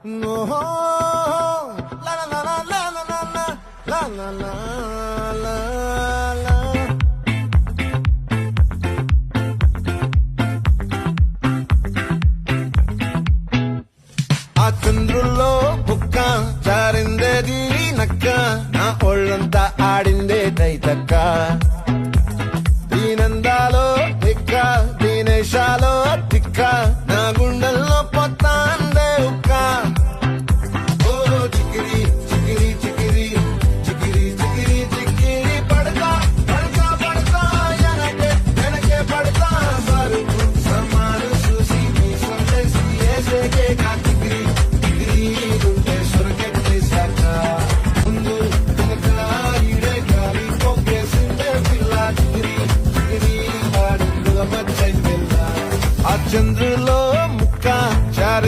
No, la la la la la la la la la la la la. ఆ చంద్రుల్లో బుక్క జారిందేది నక్క నా ఒళ్ళంతా ఆడిందే తైతక్క